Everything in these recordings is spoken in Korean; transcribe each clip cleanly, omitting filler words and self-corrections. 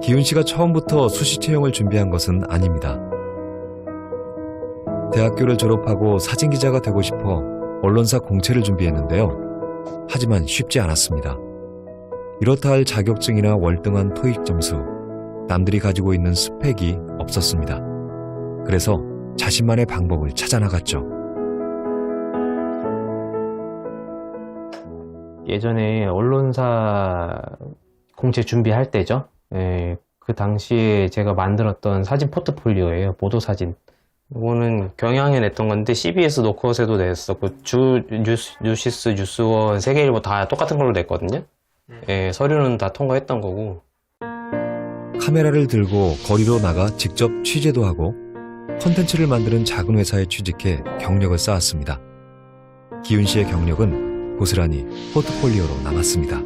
기훈 씨가 처음부터 수시 채용을 준비한 것은 아닙니다. 대학교를 졸업하고 사진 기자가 되고 싶어 언론사 공채를 준비했는데요. 하지만 쉽지 않았습니다. 이렇다 할 자격증이나 월등한 토익 점수, 남들이 가지고 있는 스펙이 없었습니다. 그래서 자신만의 방법을 찾아 나갔죠. 예전에 언론사 공채 준비할 때죠. 그 당시에 제가 만들었던 사진 포트폴리오예요. 보도 사진. 이거는 경향에 냈던 건데 CBS 노컷에도 냈었고 뉴시스, 뉴스원, 세계일보 다 똑같은 걸로 냈거든요. 서류는 다 통과했던 거고. 카메라를 들고 거리로 나가 직접 취재도 하고 콘텐츠를 만드는 작은 회사에 취직해 경력을 쌓았습니다. 기훈 씨의 경력은 고스란히 포트폴리오로 남았습니다.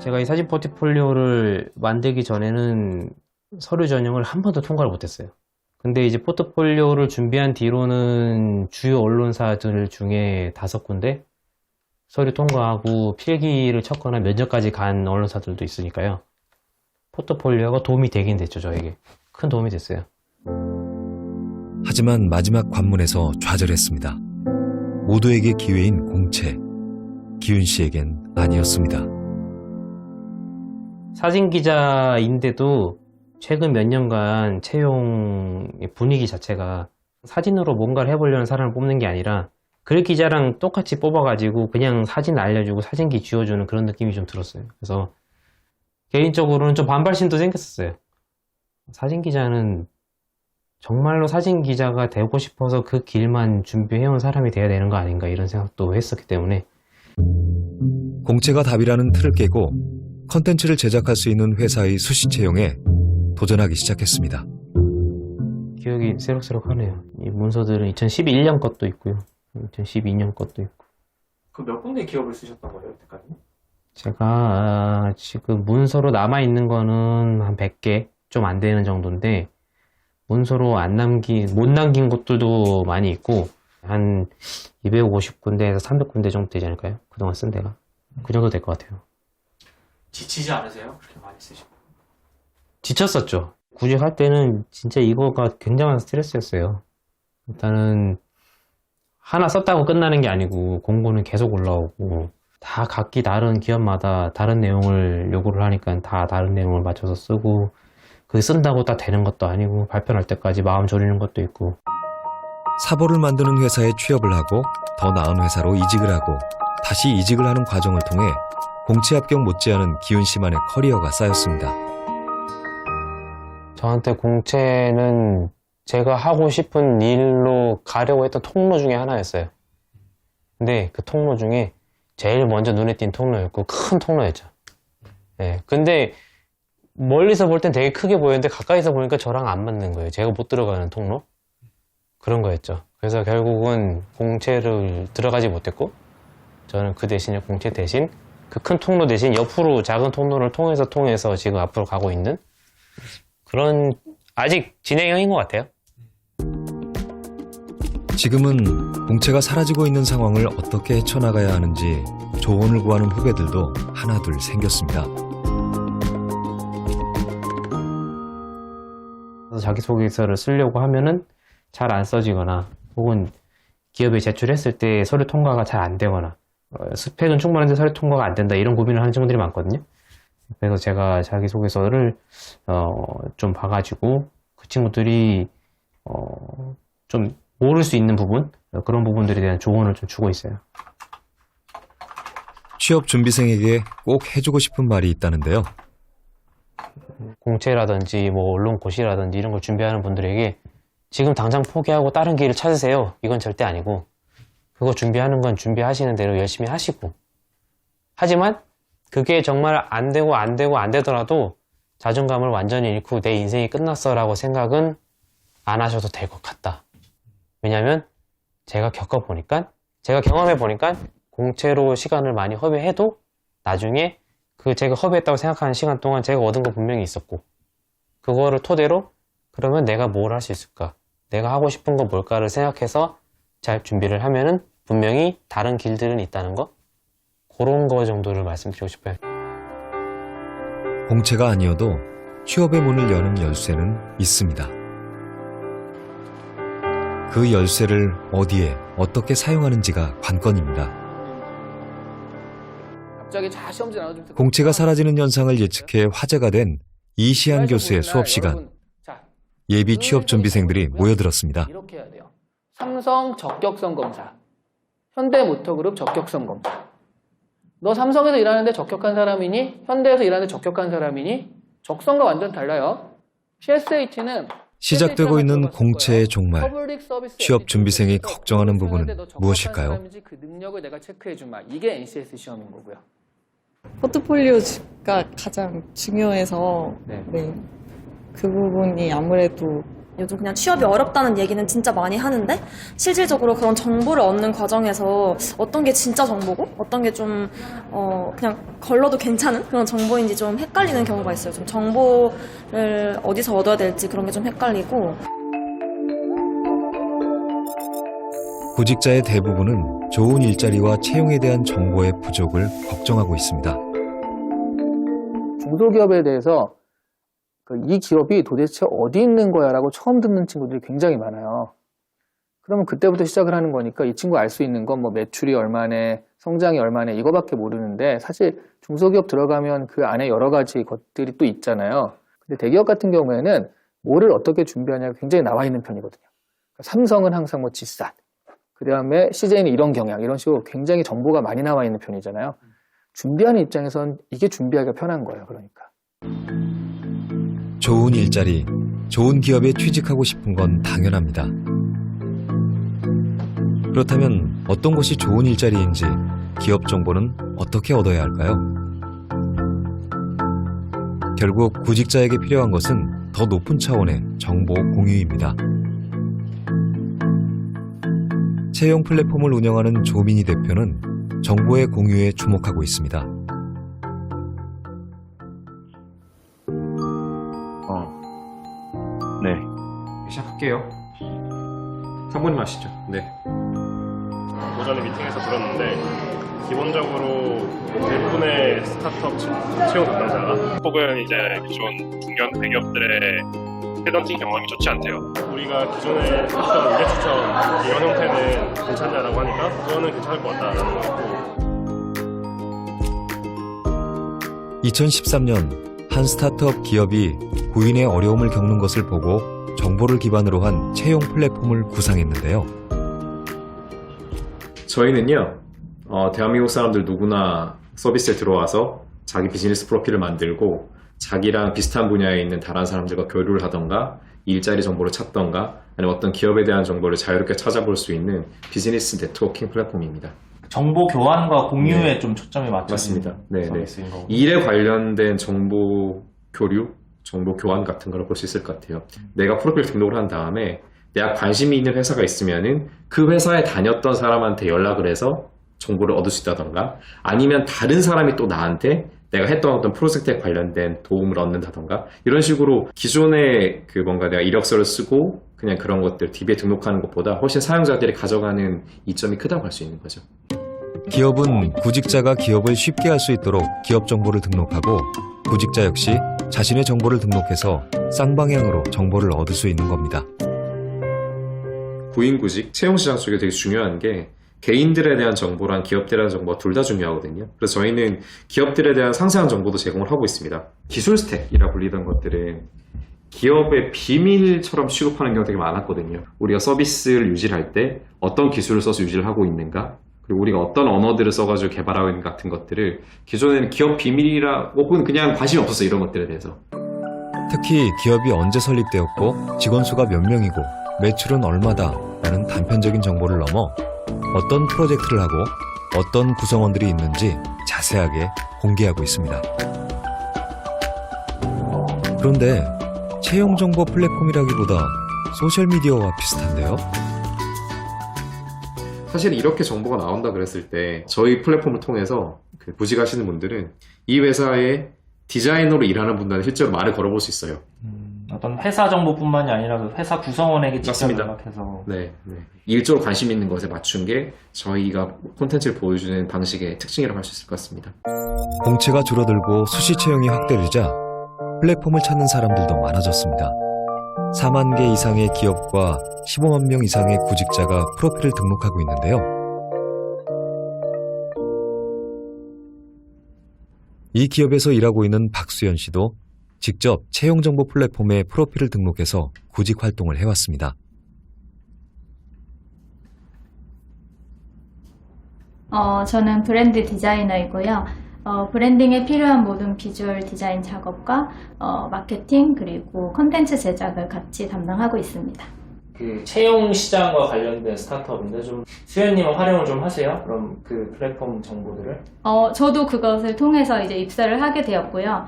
제가 이 사진 포트폴리오를 만들기 전에는 서류 전형을 한 번도 통과를 못했어요. 근데 이제 포트폴리오를 준비한 뒤로는 주요 언론사들 중에 5군데 서류 통과하고 필기를 쳤거나 면접까지 간 언론사들도 있으니까요. 포트폴리오가 도움이 되긴 됐죠, 저에게. 큰 도움이 됐어요. 하지만 마지막 관문에서 좌절했습니다. 모두에게 기회인 공채, 기훈 씨에겐 아니었습니다. 사진기자인데도 최근 몇 년간 채용 분위기 자체가 사진으로 뭔가를 해보려는 사람을 뽑는 게 아니라 글 기자랑 똑같이 뽑아가지고 그냥 사진 알려주고 사진기 쥐어주는 그런 느낌이 좀 들었어요. 그래서 개인적으로는 좀 반발심도 생겼었어요. 사진기자는 정말로 사진기자가 되고 싶어서 그 길만 준비해온 사람이 돼야 되는 거 아닌가 이런 생각도 했었기 때문에 공채가 답이라는 틀을 깨고 컨텐츠를 제작할 수 있는 회사의 수시 채용에 도전하기 시작했습니다. 기억이 새록새록하네요. 이 문서들은 2011년 것도 있고요. 2012년 것도 있고. 그 몇 군데 기업을 쓰셨던 거예요, 여태까지? 제가 지금 문서로 남아있는 거는 한 100개 좀 안 되는 정도인데 문서로 못 남긴 곳들도 많이 있고 한 250군데에서 300군데 정도 되지 않을까요? 그동안 쓴 데가. 그 정도 될 것 같아요. 지치지 않으세요? 그렇게 많이 쓰시고. 지쳤었죠. 구직할 때는 진짜 이거가 굉장한 스트레스였어요. 일단은 하나 썼다고 끝나는 게 아니고 공고는 계속 올라오고 다 각기 다른 기업마다 다른 내용을 요구를 하니까 다 다른 내용을 맞춰서 쓰고 그게 쓴다고 딱 되는 것도 아니고 발표할 때까지 마음 졸이는 것도 있고. 사보를 만드는 회사에 취업을 하고 더 나은 회사로 이직을 하고 다시 이직을 하는 과정을 통해 공채 합격 못지않은 기훈 씨만의 커리어가 쌓였습니다. 저한테 공채는 제가 하고 싶은 일로 가려고 했던 통로 중에 하나였어요. 근데 그 통로 중에 제일 먼저 눈에 띈 통로였고 큰 통로였죠. 근데 멀리서 볼 땐 되게 크게 보였는데 가까이서 보니까 저랑 안 맞는 거예요. 제가 못 들어가는 통로? 그런 거였죠. 그래서 결국은 공채를 들어가지 못했고 저는 그 대신에 공채 대신 그 큰 통로 대신 옆으로 작은 통로를 통해서 지금 앞으로 가고 있는 그런 아직 진행형인 것 같아요. 지금은 공채가 사라지고 있는 상황을 어떻게 헤쳐나가야 하는지 조언을 구하는 후배들도 하나둘 생겼습니다. 자기소개서를 쓰려고 하면은 잘 안 써지거나 혹은 기업에 제출했을 때 서류 통과가 잘 안 되거나 스펙은 충분한데 서류 통과가 안 된다 이런 고민을 하는 친구들이 많거든요. 그래서 제가 자기소개서를 좀 봐가지고 그 친구들이 좀 모를 수 있는 부분 그런 부분들에 대한 조언을 좀 주고 있어요. 취업 준비생에게 꼭 해주고 싶은 말이 있다는데요. 공채라든지 뭐 언론고시라든지 이런 걸 준비하는 분들에게 지금 당장 포기하고 다른 길을 찾으세요. 이건 절대 아니고 그거 준비하는 건 준비하시는 대로 열심히 하시고 하지만 그게 정말 안 되더라도 자존감을 완전히 잃고 내 인생이 끝났어 라고 생각은 안 하셔도 될 것 같다. 왜냐면 제가 경험해보니까 공채로 시간을 많이 허비해도 나중에 그 제가 허비했다고 생각하는 시간 동안 제가 얻은 거 분명히 있었고 그거를 토대로 그러면 내가 뭘 할 수 있을까? 내가 하고 싶은 거 뭘까를 생각해서 잘 준비를 하면은 분명히 다른 길들은 있다는 거 그런 거 정도를 말씀드리고 싶어요. 공채가 아니어도 취업의 문을 여는 열쇠는 있습니다. 그 열쇠를 어디에 어떻게 사용하는지가 관건입니다. 갑자기 자 시험지 나눠주면서 공채가 사라지는 현상을 예측해 화제가 된 이시안 교수의 수업 시간. 예비 취업 준비생들이 모여들었습니다. 이렇게 해야 돼요. 삼성 적격성 검사, 현대모터그룹 적격성 검사. 너 삼성에서 일하는데 적격한 사람이니? 현대에서 일하는데 적격한 사람이니? 적성과 완전 달라요. PSAT는 시작되고 있는 공채의 종말. 취업 준비생이 걱정하는 부분은 무엇일까요? 그 능력을 내가 체크해 주마. 이게 NCS 시험인 거고요. 포트폴리오가 가장 중요해서 네. 네. 그 부분이 아무래도 요즘 그냥 취업이 어렵다는 얘기는 진짜 많이 하는데 실질적으로 그런 정보를 얻는 과정에서 어떤 게 진짜 정보고 어떤 게 좀 그냥 걸러도 괜찮은 그런 정보인지 좀 헷갈리는 경우가 있어요. 좀 정보를 어디서 얻어야 될지 그런 게 좀 헷갈리고. 구직자의 대부분은 좋은 일자리와 채용에 대한 정보의 부족을 걱정하고 있습니다. 중소기업에 대해서 이 기업이 도대체 어디 있는 거야 라고 처음 듣는 친구들이 굉장히 많아요. 그러면 그때부터 시작을 하는 거니까 이 친구가 알 수 있는 건 뭐 매출이 얼마네, 성장이 얼마네 이거밖에 모르는데 사실 중소기업 들어가면 그 안에 여러 가지 것들이 또 있잖아요. 근데 대기업 같은 경우에는 뭐를 어떻게 준비하냐가 굉장히 나와 있는 편이거든요. 삼성은 항상 뭐 지산, 그 다음에 CJ는 이런 경향 이런 식으로 굉장히 정보가 많이 나와 있는 편이잖아요. 준비하는 입장에선 이게 준비하기가 편한 거예요. 그러니까. 좋은 일자리, 좋은 기업에 취직하고 싶은 건 당연합니다. 그렇다면 어떤 것이 좋은 일자리인지 기업 정보는 어떻게 얻어야 할까요? 결국 구직자에게 필요한 것은 더 높은 차원의 정보 공유입니다. 채용 플랫폼을 운영하는 조민희 대표는 정보의 공유에 주목하고 있습니다. 네. 시작할게요. 상무님 하시죠. 네. 오전에 미팅에서 들었는데 기본적으로 대부분의 스타트업 채용 담당자가 혹은 이제 기존 중견 대기업들의 헤드헌팅 경험이 좋지 않대요. 우리가 기존에 했던 의뢰 추천 이런 형태는 괜찮냐라고 하니까 그거는 괜찮을 것 같다라는 거였고 2013년 한 스타트업 기업이 구인의 어려움을 겪는 것을 보고 정보를 기반으로 한 채용 플랫폼을 구상했는데요. 저희는요, 대한민국 사람들 누구나 서비스에 들어와서 자기 비즈니스 프로필을 만들고 자기랑 비슷한 분야에 있는 다른 사람들과 교류를 하던가 일자리 정보를 찾던가 아니면 어떤 기업에 대한 정보를 자유롭게 찾아볼 수 있는 비즈니스 네트워킹 플랫폼입니다. 정보 교환과 공유에 네. 좀 초점이 맞춰진 맞습니다. 네, 서비스인 거고. 일에 관련된 정보 교류, 정보 교환 같은 걸 볼 수 있을 것 같아요. 내가 프로필 등록을 한 다음에 내가 관심이 있는 회사가 있으면은 그 회사에 다녔던 사람한테 연락을 해서 정보를 얻을 수 있다던가 아니면 다른 사람이 또 나한테 내가 했던 어떤 프로젝트에 관련된 도움을 얻는다던가 이런 식으로 기존에 그 뭔가 내가 이력서를 쓰고 그냥 그런 것들 DB에 등록하는 것보다 훨씬 사용자들이 가져가는 이점이 크다고 할 수 있는 거죠. 기업은 구직자가 기업을 쉽게 할 수 있도록 기업 정보를 등록하고 구직자 역시 자신의 정보를 등록해서 쌍방향으로 정보를 얻을 수 있는 겁니다. 구인구직, 채용시장 쪽에 되게 중요한 게 개인들에 대한 정보랑 기업들에 대한 정보가 둘 다 중요하거든요. 그래서 저희는 기업들에 대한 상세한 정보도 제공을 하고 있습니다. 기술 스택이라 불리던 것들은 기업의 비밀처럼 취급하는 경우가 되게 많았거든요. 우리가 서비스를 유지할 때 어떤 기술을 써서 유지를 하고 있는가 그리고 우리가 어떤 언어들을 써가지고 개발하고 있는 같은 것들을 기존에는 기업 비밀이라 혹은 그냥 관심이 없었어 이런 것들에 대해서. 특히 기업이 언제 설립되었고 직원 수가 몇 명이고 매출은 얼마다 라는 단편적인 정보를 넘어 어떤 프로젝트를 하고 어떤 구성원들이 있는지 자세하게 공개하고 있습니다. 그런데 채용 정보 플랫폼이라기보다 소셜미디어와 비슷한데요? 사실 이렇게 정보가 나온다 그랬을 때 저희 플랫폼을 통해서 구직하시는 분들은 이 회사의 디자이너로 일하는 분들한테 실제로 말을 걸어볼 수 있어요. 어떤 회사 정보뿐만이 아니라 그 회사 구성원에게 직접 맞습니다. 연락해서 네, 네. 일적으로 관심 있는 것에 맞춘 게 저희가 콘텐츠를 보여주는 방식의 특징이라고 할 수 있을 것 같습니다. 공채가 줄어들고 수시 채용이 확대되자 플랫폼을 찾는 사람들도 많아졌습니다. 4만 개 이상의 기업과 15만 명 이상의 구직자가 프로필을 등록하고 있는데요. 이 기업에서 일하고 있는 박수연 씨도 직접 채용정보 플랫폼에 프로필을 등록해서 구직 활동을 해왔습니다. 저는 브랜드 디자이너이고요. 브랜딩에 필요한 모든 비주얼 디자인 작업과 마케팅 그리고 콘텐츠 제작을 같이 담당하고 있습니다. 그 채용 시장과 관련된 스타트업인데 좀 수연님은 활용을 좀 하세요? 그럼 그 플랫폼 정보들을? 저도 그것을 통해서 이제 입사를 하게 되었고요.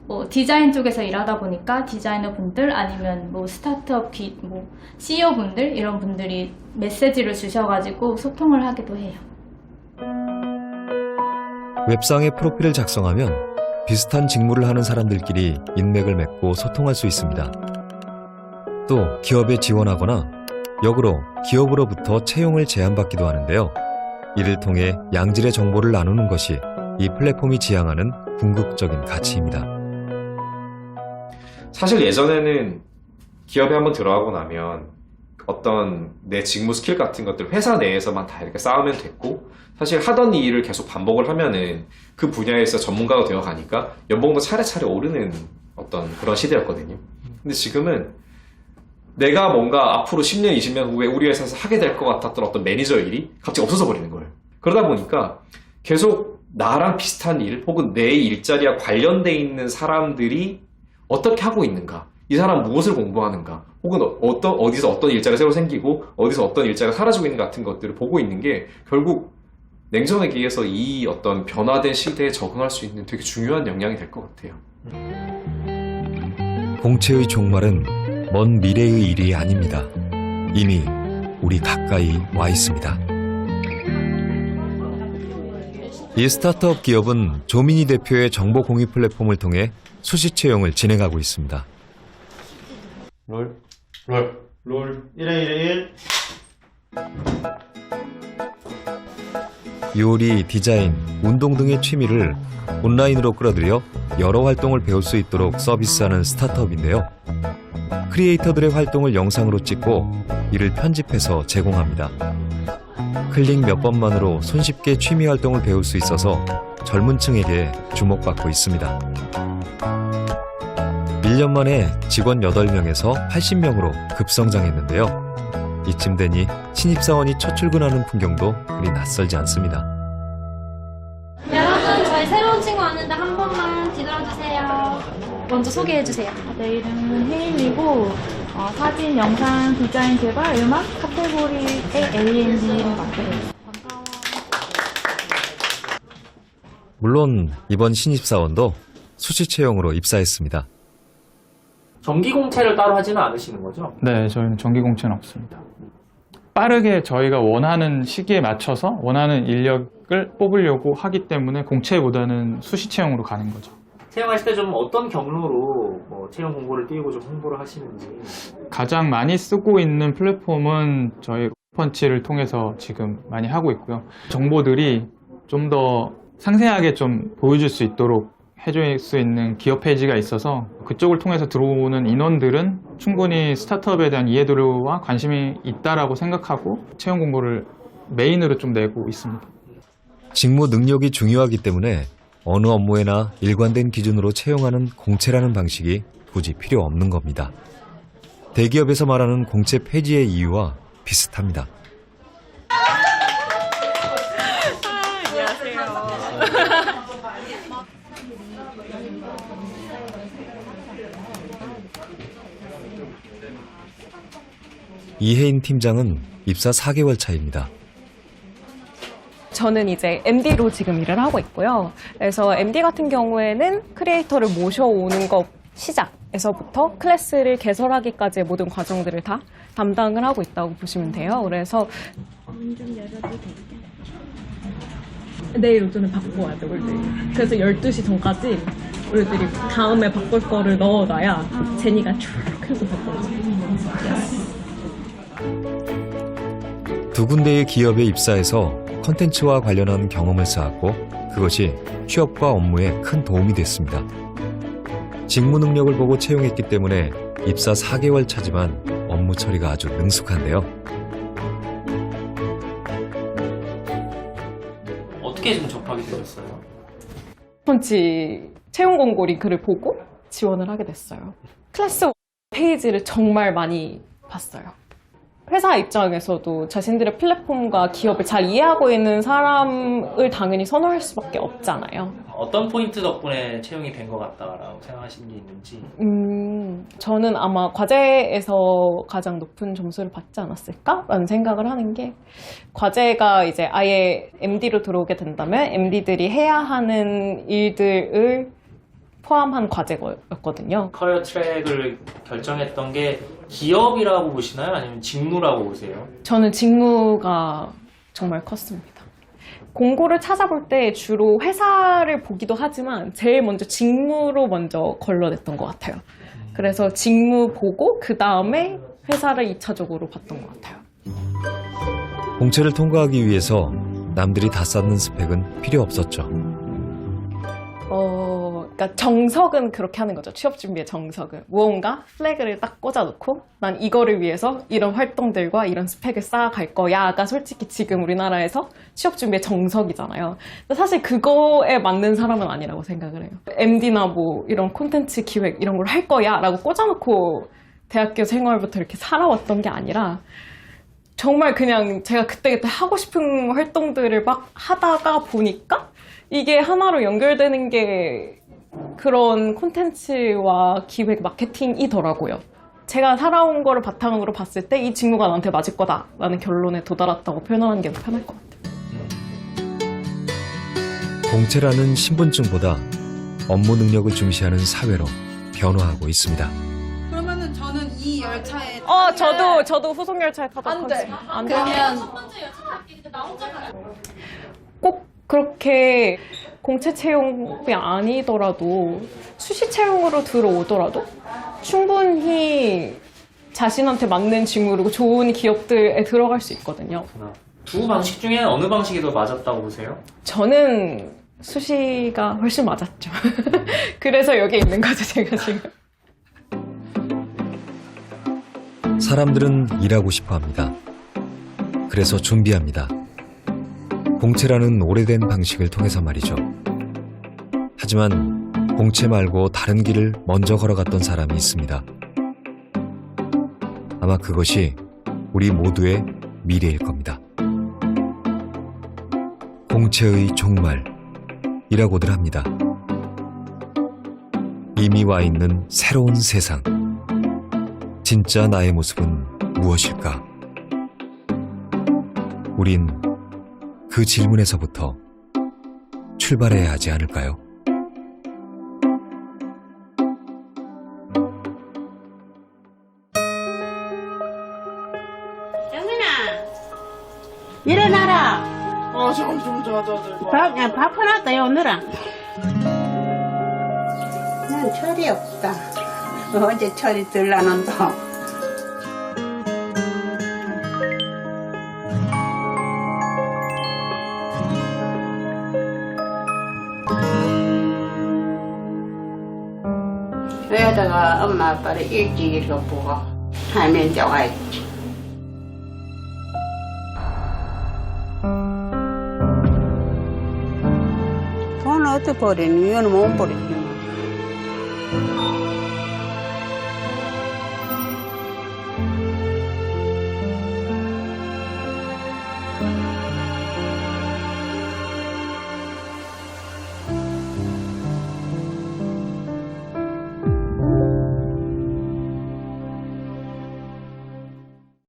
뭐 디자인 쪽에서 일하다 보니까 디자이너 분들 아니면 뭐 스타트업 CEO 분들 이런 분들이 메시지를 주셔가지고 소통을 하기도 해요. 웹상에 프로필을 작성하면 비슷한 직무를 하는 사람들끼리 인맥을 맺고 소통할 수 있습니다. 또 기업에 지원하거나 역으로 기업으로부터 채용을 제안받기도 하는데요. 이를 통해 양질의 정보를 나누는 것이 이 플랫폼이 지향하는 궁극적인 가치입니다. 사실 예전에는 기업에 한번 들어가고 나면 어떤 내 직무 스킬 같은 것들 회사 내에서만 다 이렇게 쌓으면 됐고 사실 하던 일을 계속 반복을 하면은 그 분야에서 전문가가 되어 가니까 연봉도 차례차례 오르는 어떤 그런 시대였거든요. 근데 지금은 내가 뭔가 앞으로 10년, 20년 후에 우리 회사에서 하게 될 것 같았던 어떤 매니저 일이 갑자기 없어져 버리는 거예요. 그러다 보니까 계속 나랑 비슷한 일 혹은 내 일자리와 관련돼 있는 사람들이 어떻게 하고 있는가, 이 사람 무엇을 공부하는가, 혹은 어디서 어떤 일자리가 새로 생기고 어디서 어떤 일자리가 사라지고 있는 같은 것들을 보고 있는 게 결국 냉정하게 얘기해서 이 어떤 변화된 시대에 적응할 수 있는 되게 중요한 역량이 될 것 같아요. 공채의 종말은 먼 미래의 일이 아닙니다. 이미 우리 가까이 와 있습니다. 이 스타트업 기업은 조민희 대표의 정보 공유 플랫폼을 통해 수시 채용을 진행하고 있습니다. 롤 1에 1. 요리, 디자인, 운동 등의 취미를 온라인으로 끌어들여 여러 활동을 배울 수 있도록 서비스하는 스타트업인데요. 크리에이터들의 활동을 영상으로 찍고 이를 편집해서 제공합니다. 클릭 몇 번만으로 손쉽게 취미 활동을 배울 수 있어서 젊은 층에게 주목받고 있습니다. 1년 만에 직원 8명에서 80명으로 급성장했는데요. 이쯤 되니 신입사원이 첫 출근하는 풍경도 그리 낯설지 않습니다. 여러분, 저희 새로운 친구 왔는데 한 번만 뒤돌아주세요. 먼저 소개해주세요. 내 이름은 혜인이고 사진, 영상, 디자인, 개발, 음악 카테고리의 A&D를 맡고 있어요. 물론 이번 신입사원도 수시 채용으로 입사했습니다. 정기 공채를 따로 하지는 않으시는 거죠? 네, 저희는 정기 공채는 없습니다. 빠르게 저희가 원하는 시기에 맞춰서 원하는 인력을 뽑으려고 하기 때문에 공채보다는 수시 채용으로 가는 거죠. 채용하실 때 좀 어떤 경로로 뭐 채용 공고를 띄우고 좀 홍보를 하시는지. 가장 많이 쓰고 있는 플랫폼은 저희 펀치를 통해서 지금 많이 하고 있고요. 정보들이 좀 더 상세하게 좀 보여줄 수 있도록 해줄 수 있는 기업 페이지가 있어서 그쪽을 통해서 들어오는 인원들은 충분히 스타트업에 대한 이해도와 관심이 있다라고 생각하고 채용 공고를 메인으로 좀 내고 있습니다. 직무 능력이 중요하기 때문에 어느 업무에나 일관된 기준으로 채용하는 공채라는 방식이 굳이 필요 없는 겁니다. 대기업에서 말하는 공채 폐지의 이유와 비슷합니다. 이혜인 팀장은 입사 4개월 차입니다. 저는 이제 MD로 지금 일을 하고 있고요. 그래서 MD 같은 경우에는 크리에이터를 모셔오는 것 시작에서부터 클래스를 개설하기까지의 모든 과정들을 다 담당을 하고 있다고 보시면 돼요. 그래서 내일 오전에 바꿔 와야 돼, 우리들이. 그래서 12시 전까지 우리들이 다음에 바꿀 거를 넣어놔야 제니가 쭉 해서 바꿔줘. 두 군데의 기업에 입사해서 컨텐츠와 관련한 경험을 쌓았고 그것이 취업과 업무에 큰 도움이 됐습니다. 직무 능력을 보고 채용했기 때문에 입사 4개월 차지만 업무 처리가 아주 능숙한데요. 어떻게 좀 접하게 되셨어요? 펀치 채용 공고 링크를 보고 지원을 하게 됐어요. 클래스 페이지를 정말 많이 봤어요. 회사 입장에서도 자신들의 플랫폼과 기업을 잘 이해하고 있는 사람을 당연히 선호할 수밖에 없잖아요. 어떤 포인트 덕분에 채용이 된 것 같다라고 생각하시는 게 있는지? 저는 아마 과제에서 가장 높은 점수를 받지 않았을까라는 생각을 하는 게, 과제가 이제 아예 MD로 들어오게 된다면 MD들이 해야 하는 일들을 포함한 과제였거든요. 커리어 트랙을 결정했던 게 기업이라고 보시나요? 아니면 직무라고 보세요? 저는 직무가 정말 컸습니다. 공고를 찾아볼 때 주로 회사를 보기도 하지만 제일 먼저 직무로 먼저 걸러냈던 것 같아요. 그래서 직무 보고 그 다음에 회사를 2차적으로 봤던 것 같아요. 공채를 통과하기 위해서 남들이 다 쌓는 스펙은 필요 없었죠. 그러니까 정석은 그렇게 하는 거죠. 취업 준비의 정석은 무언가 플래그를 딱 꽂아놓고 난 이거를 위해서 이런 활동들과 이런 스펙을 쌓아갈 거야가 솔직히 지금 우리나라에서 취업 준비의 정석이잖아요. 근데 사실 그거에 맞는 사람은 아니라고 생각을 해요. MD나 뭐 이런 콘텐츠 기획 이런 걸 할 거야라고 꽂아놓고 대학교 생활부터 이렇게 살아왔던 게 아니라 정말 그냥 제가 그때그때 하고 싶은 활동들을 막 하다가 보니까 이게 하나로 연결되는 게 그런 콘텐츠와 기획 마케팅이더라고요. 제가 살아온 거를 바탕으로 봤을 때 이 직무가 나한테 맞을 거다라는 결론에 도달했다고 표현하는 게 더 편할 것 같아요. 공채라는 신분증보다 업무 능력을 중시하는 사회로 변화하고 있습니다. 그러면은 저는 이 열차에 저도 후속 열차에 타도록 하겠습니다. 안 돼요. 그러면 꼭 그렇게 공채 채용이 아니더라도 수시 채용으로 들어오더라도 충분히 자신한테 맞는 직무로 좋은 기업들에 들어갈 수 있거든요. 두 방식 중에 어느 방식이 더 맞았다고 보세요? 저는 수시가 훨씬 맞았죠. 그래서 여기 있는 거죠, 제가 지금. 사람들은 일하고 싶어 합니다. 그래서 준비합니다. 공채라는 오래된 방식을 통해서 말이죠. 하지만 공채 말고 다른 길을 먼저 걸어갔던 사람이 있습니다. 아마 그것이 우리 모두의 미래일 겁니다. 공채의 종말이라고들 합니다. 이미 와 있는 새로운 세상. 진짜 나의 모습은 무엇일까? 우린 그 질문에서부터 출발해야 하지 않을까요? 일어나라. 밥 해놨다, 오늘아. 난 철이 없다. 어제 철이 들라는다. 여자가 엄마 아빠를 일찍 이렇게 보고 하면 좋아했지. 돈 어떻게 버리니? 이거는 못 버리지.